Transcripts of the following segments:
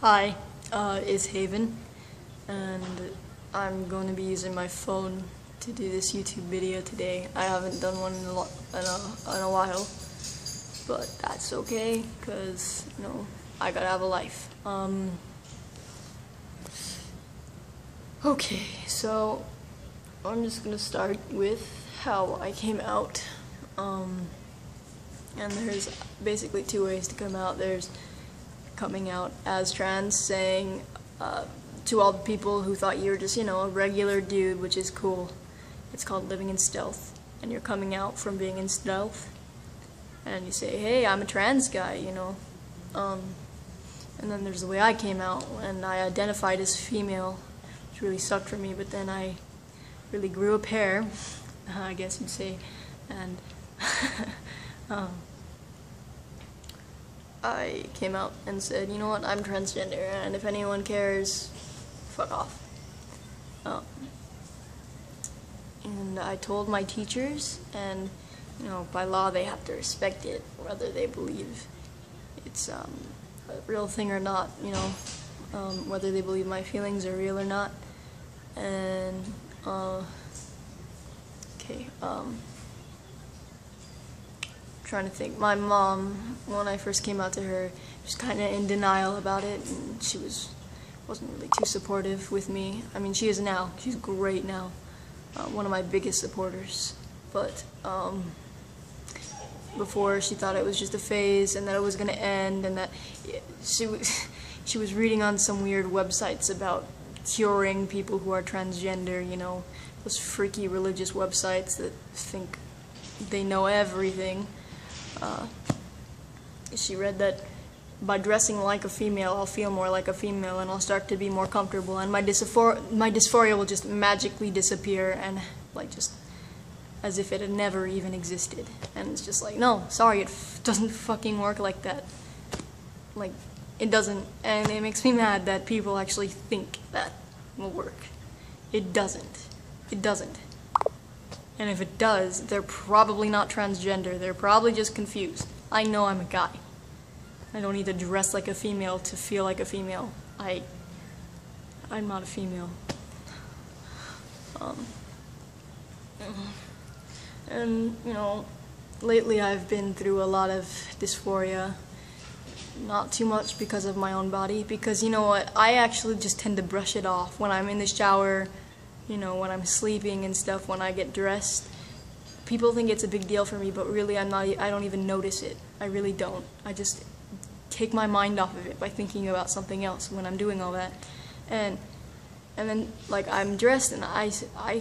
Hi, it's Haven, and I'm going to be using my phone to do this YouTube video today. I haven't done one in a while, but that's okay, because, you know, I gotta have a life. Okay, so I'm just gonna start with how I came out, and there's basically two ways to come out. There's coming out as trans, saying to all the people who thought you were just, you know, a regular dude, which is cool. It's called living in stealth, and you're coming out from being in stealth, and you say, hey, I'm a trans guy, you know. And then there's the way I came out, and I identified as female, which really sucked for me, but then I really grew a pair, I guess you'd say, and I came out and said, you know what, I'm transgender, and if anyone cares, fuck off. And I told my teachers, and, you know, by law they have to respect it, whether they believe it's a real thing or not, you know, whether they believe my feelings are real or not. And, trying to think. My mom, when I first came out to her, was kind of in denial about it, and she wasn't really too supportive with me. I mean, she is now. She's great now. One of my biggest supporters. But before, she thought it was just a phase and that it was going to end, and that she was reading on some weird websites about curing people who are transgender, you know, those freaky religious websites that think they know everything. She read that by dressing like a female, I'll feel more like a female, and I'll start to be more comfortable, and my dysphoria will just magically disappear, and like just as if it had never even existed. And it's just like, no, sorry, it doesn't fucking work like that. Like, it doesn't, and it makes me mad that people actually think that will work. It doesn't. It doesn't. And if it does, they're probably not transgender. They're probably just confused. I know I'm a guy. I don't need to dress like a female to feel like a female. I'm not a female. And, you know, lately I've been through a lot of dysphoria. Not too much because of my own body, because, you know what, I actually just tend to brush it off when I'm in the shower, you know, when I'm sleeping and stuff, when I get dressed. People think it's a big deal for me, but really I don't even notice it. I really don't. I just take my mind off of it by thinking about something else when I'm doing all that. And then, like, I'm dressed and I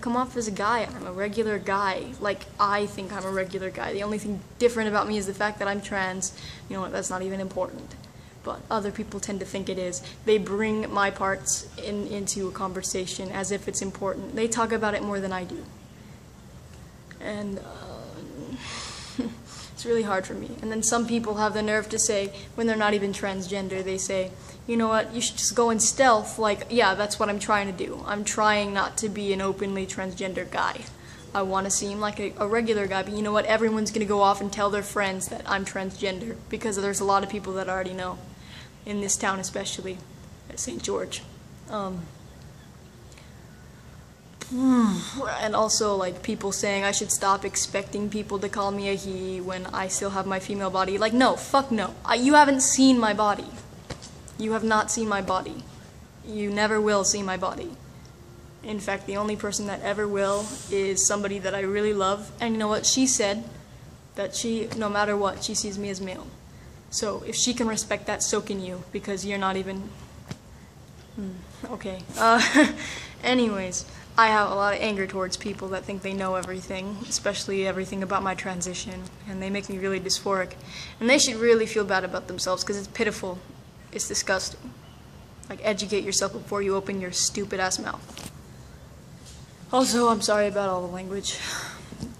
come off as a guy. I'm a regular guy. Like, I think I'm a regular guy. The only thing different about me is the fact that I'm trans. You know what, that's not even important. But other people tend to think it is. They bring my parts into a conversation as if it's important. They talk about it more than I do. And it's really hard for me. And then some people have the nerve to say, when they're not even transgender, they say, you know what, you should just go in stealth. Like, yeah, that's what I'm trying to do. I'm trying not to be an openly transgender guy. I want to seem like a regular guy, but you know what, everyone's going to go off and tell their friends that I'm transgender, because there's a lot of people that already know, in this town especially, at St. George. And also, like, people saying I should stop expecting people to call me a he when I still have my female body. Like, no, fuck no. You haven't seen my body. You have not seen my body. You never will see my body. In fact, the only person that ever will is somebody that I really love. And you know what? She said that she, no matter what, she sees me as male. So if she can respect that, so can you, because you're not even... Okay. Anyways, I have a lot of anger towards people that think they know everything, especially everything about my transition, and they make me really dysphoric. And they should really feel bad about themselves, because it's pitiful. It's disgusting. Like, educate yourself before you open your stupid-ass mouth. Also, I'm sorry about all the language.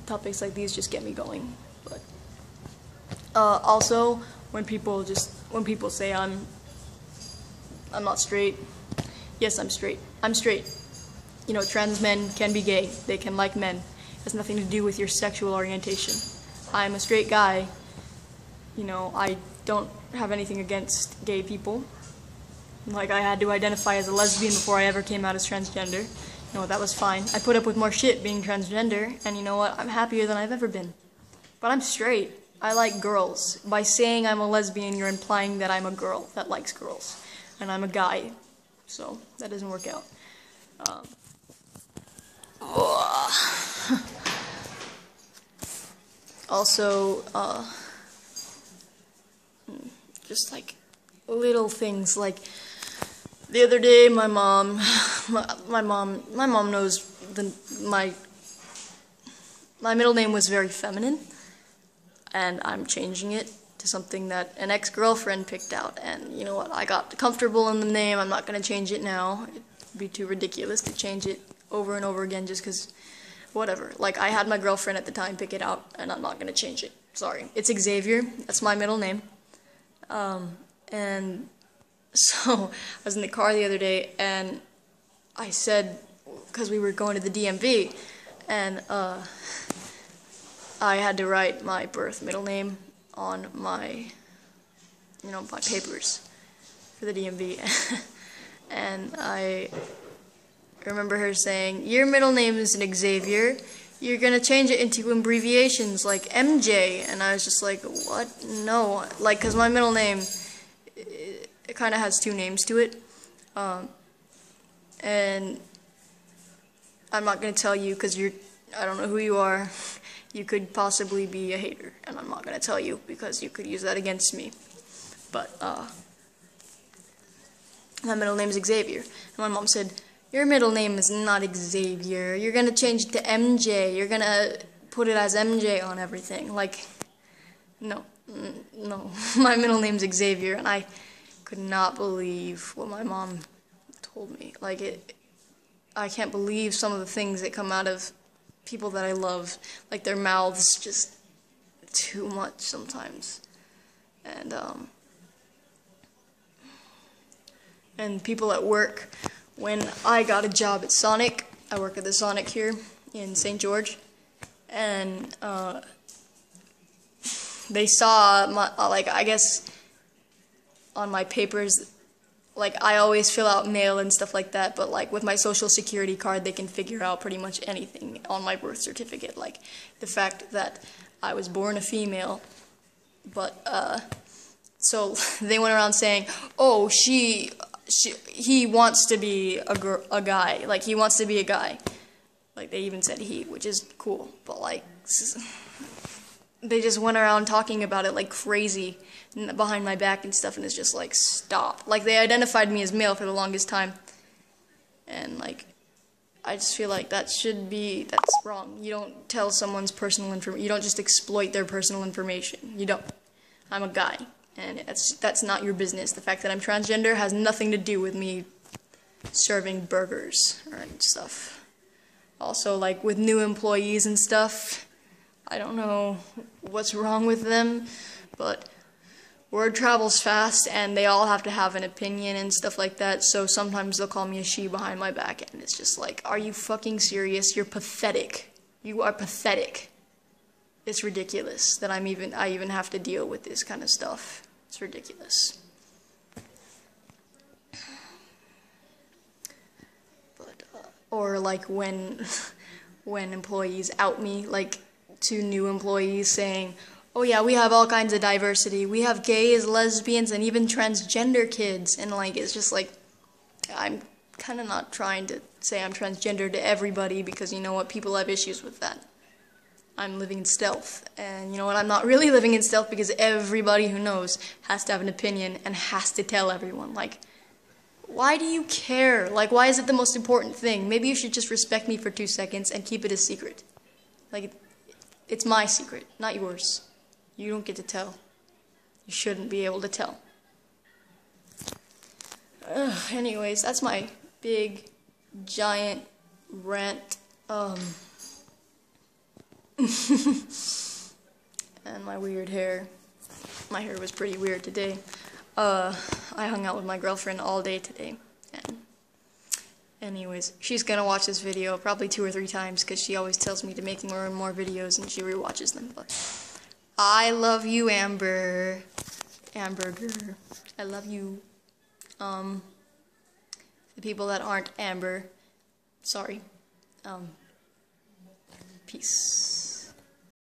Topics like these just get me going. But also, when people say I'm not straight, yes, I'm straight. I'm straight. You know, trans men can be gay. They can like men. It has nothing to do with your sexual orientation. I'm a straight guy. You know, I don't have anything against gay people. Like, I had to identify as a lesbian before I ever came out as transgender. You know what, that was fine. I put up with more shit being transgender, and you know what, I'm happier than I've ever been. But I'm straight. I like girls. By saying I'm a lesbian, you're implying that I'm a girl that likes girls. And I'm a guy. So, that doesn't work out. Also, just like little things, like the other day my mom knows my middle name was very feminine, and I'm changing it to something that an ex-girlfriend picked out, and you know what, I got comfortable in the name. I'm not going to change it now. It'd be too ridiculous to change it over and over again just because, whatever. Like, I had my girlfriend at the time pick it out, and I'm not going to change it. Sorry. It's Xavier. That's my middle name. And so I was in the car the other day, and I said, because we were going to the DMV, and I had to write my birth middle name on my, my papers for the DMV. And I remember her saying, your middle name isn't Xavier, you're gonna change it into abbreviations like MJ. And I was just like, what? No. Like, because my middle name, it kind of has two names to it. And I'm not gonna tell you because I don't know who you are. You could possibly be a hater, and I'm not gonna tell you because you could use that against me. But, my middle name is Xavier. And my mom said, your middle name is not Xavier. You're gonna change it to MJ. You're gonna put it as MJ on everything. Like, no. My middle name's Xavier, and I could not believe what my mom told me. Like, I can't believe some of the things that come out of people that I love. Like, their mouths just too much sometimes. And people at work. When I got a job at Sonic, I work at the Sonic here in St. George, and they saw my, I guess on my papers, like, I always fill out mail and stuff like that, but like with my social security card, they can figure out pretty much anything on my birth certificate, like the fact that I was born a female, but so they went around saying, oh, he wants to be a guy. Like, he wants to be a guy. Like, they even said he, which is cool. But, like, they just went around talking about it like crazy behind my back and stuff, and it's just like, stop. Like, they identified me as male for the longest time. And, like, I just feel like that's wrong. You don't tell someone's personal information. You don't just exploit their personal information. You don't. I'm a guy. And that's not your business. The fact that I'm transgender has nothing to do with me serving burgers or stuff. Also, like, with new employees and stuff, I don't know what's wrong with them, but word travels fast, and they all have to have an opinion and stuff like that, so sometimes they'll call me a she behind my back, and it's just like, are you fucking serious? You're pathetic. You are pathetic. It's ridiculous that I even have to deal with this kind of stuff. It's ridiculous. But or like when employees out me, like, to new employees saying, oh yeah, we have all kinds of diversity. We have gays, lesbians, and even transgender kids. And like, it's just like, I'm kind of not trying to say I'm transgender to everybody, because you know what, people have issues with that. I'm living in stealth, and you know what, I'm not really living in stealth, because everybody who knows has to have an opinion and has to tell everyone. Like, why do you care? Like, why is it the most important thing? Maybe you should just respect me for 2 seconds and keep it a secret. Like, it's my secret, not yours. You don't get to tell. You shouldn't be able to tell. Anyways, that's my big, giant rant. And my weird hair. My hair was pretty weird today. I hung out with my girlfriend all day today. And anyways, she's gonna watch this video probably 2 or 3 times, because she always tells me to make more and more videos, and she rewatches them. But I love you, Amber. Amberger. I love you. the people that aren't Amber, sorry. Peace.